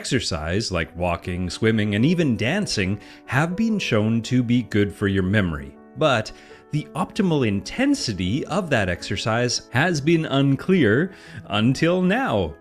Exercise, like walking, swimming, and even dancing, have been shown to be good for your memory, but the optimal intensity of that exercise has been unclear until now.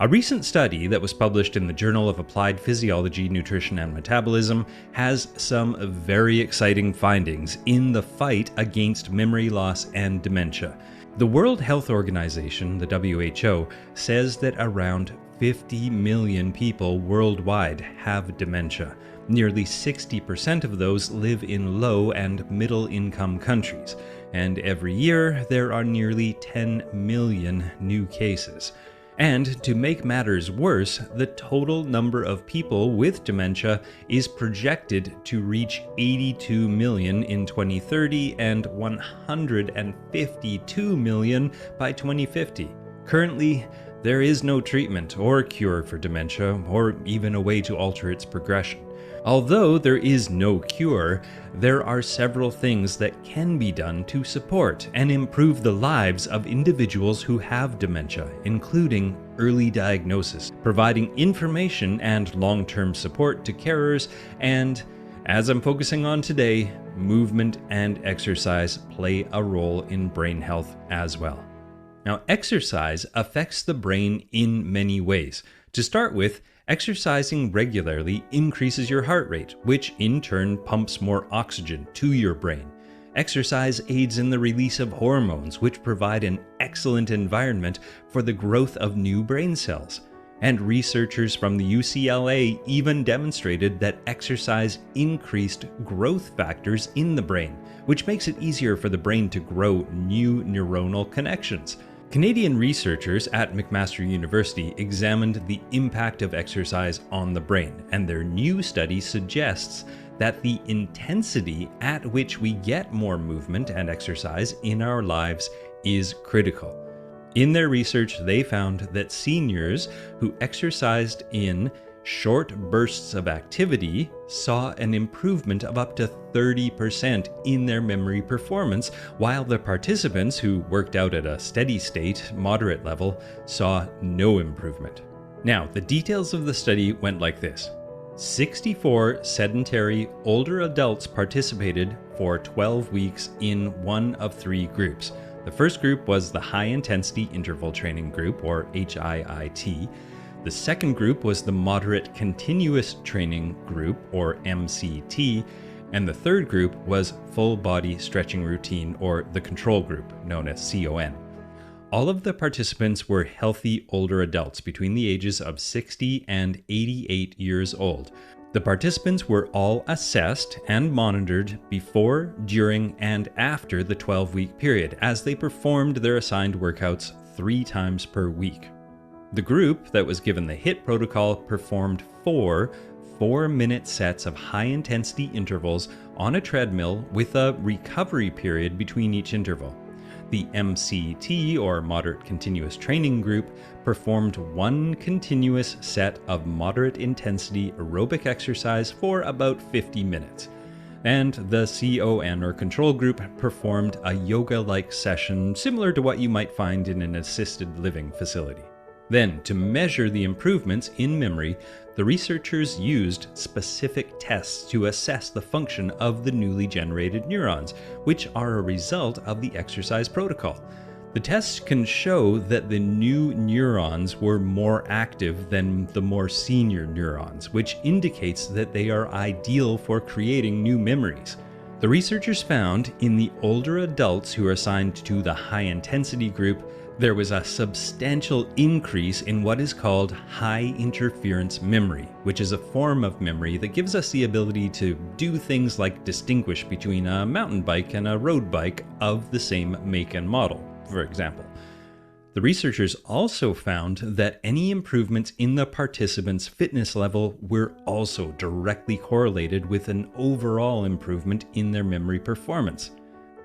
A recent study that was published in the Journal of Applied Physiology, Nutrition, and Metabolism has some very exciting findings in the fight against memory loss and dementia. The World Health Organization, the WHO, says that around 50 million people worldwide have dementia. Nearly 60% of those live in low and middle income countries, and every year there are nearly 10 million new cases. And to make matters worse, the total number of people with dementia is projected to reach 82 million in 2030 and 152 million by 2050. Currently, there is no treatment or cure for dementia, or even a way to alter its progression. Although there is no cure, there are several things that can be done to support and improve the lives of individuals who have dementia, including early diagnosis, providing information and long-term support to carers, and, as I'm focusing on today, movement and exercise play a role in brain health as well. Now, exercise affects the brain in many ways. To start with, exercising regularly increases your heart rate, which in turn pumps more oxygen to your brain. Exercise aids in the release of hormones, which provide an excellent environment for the growth of new brain cells. And researchers from the UCLA even demonstrated that exercise increased growth factors in the brain, which makes it easier for the brain to grow new neuronal connections. Canadian researchers at McMaster University examined the impact of exercise on the brain, and their new study suggests that the intensity at which we get more movement and exercise in our lives is critical. In their research, they found that seniors who exercised in short bursts of activity saw an improvement of up to 30% in their memory performance, while the participants who worked out at a steady state, moderate level, saw no improvement. Now, the details of the study went like this. 64 sedentary older adults participated for 12 weeks in one of three groups. The first group was the High Intensity Interval Training Group, or HIIT. The second group was the Moderate Continuous Training Group, or MCT, and the third group was Full Body Stretching Routine, or the Control Group, known as CON. All of the participants were healthy older adults between the ages of 60 and 88 years old. The participants were all assessed and monitored before, during, and after the 12-week period as they performed their assigned workouts 3 times per week. The group that was given the HIIT protocol performed 4-minute sets of high-intensity intervals on a treadmill with a recovery period between each interval. The MCT, or Moderate Continuous Training Group, performed 1 continuous set of moderate intensity aerobic exercise for about 50 minutes. And the CON, or Control Group, performed a yoga-like session similar to what you might find in an assisted living facility. Then, to measure the improvements in memory, the researchers used specific tests to assess the function of the newly generated neurons, which are a result of the exercise protocol. The tests can show that the new neurons were more active than the more senior neurons, which indicates that they are ideal for creating new memories. The researchers found in the older adults who are assigned to the high-intensity group, there was a substantial increase in what is called high interference memory, which is a form of memory that gives us the ability to do things like distinguish between a mountain bike and a road bike of the same make and model, for example. The researchers also found that any improvements in the participants' fitness level were also directly correlated with an overall improvement in their memory performance.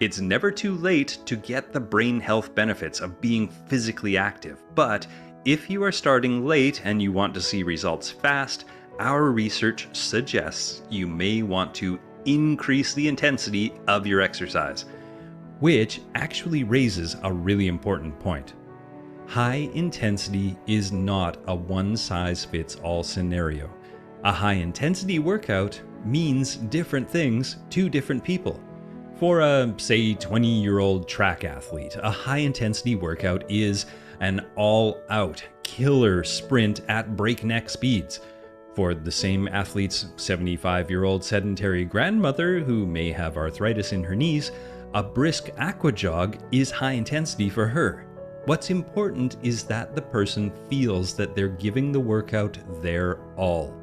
It's never too late to get the brain health benefits of being physically active, but if you are starting late and you want to see results fast, our research suggests you may want to increase the intensity of your exercise, which actually raises a really important point. High intensity is not a one-size-fits-all scenario. A high-intensity workout means different things to different people. For a, say, 20-year-old track athlete, a high-intensity workout is an all-out killer sprint at breakneck speeds. For the same athlete's 75-year-old sedentary grandmother who may have arthritis in her knees, a brisk aqua jog is high intensity for her. What's important is that the person feels that they're giving the workout their all.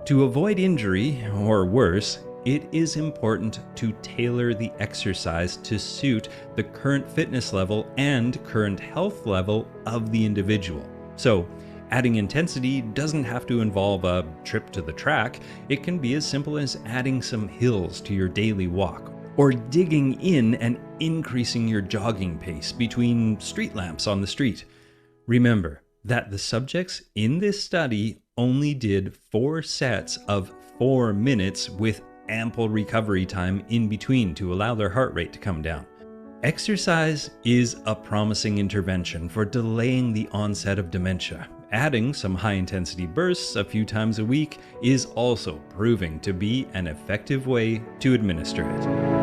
To avoid injury, or worse, it is important to tailor the exercise to suit the current fitness level and current health level of the individual. So, adding intensity doesn't have to involve a trip to the track. It can be as simple as adding some hills to your daily walk, or digging in and increasing your jogging pace between street lamps on the street. Remember that the subjects in this study only did 4 sets of 4 minutes with ample recovery time in between to allow their heart rate to come down. Exercise is a promising intervention for delaying the onset of dementia. Adding some high-intensity bursts a few times a week is also proving to be an effective way to administer it.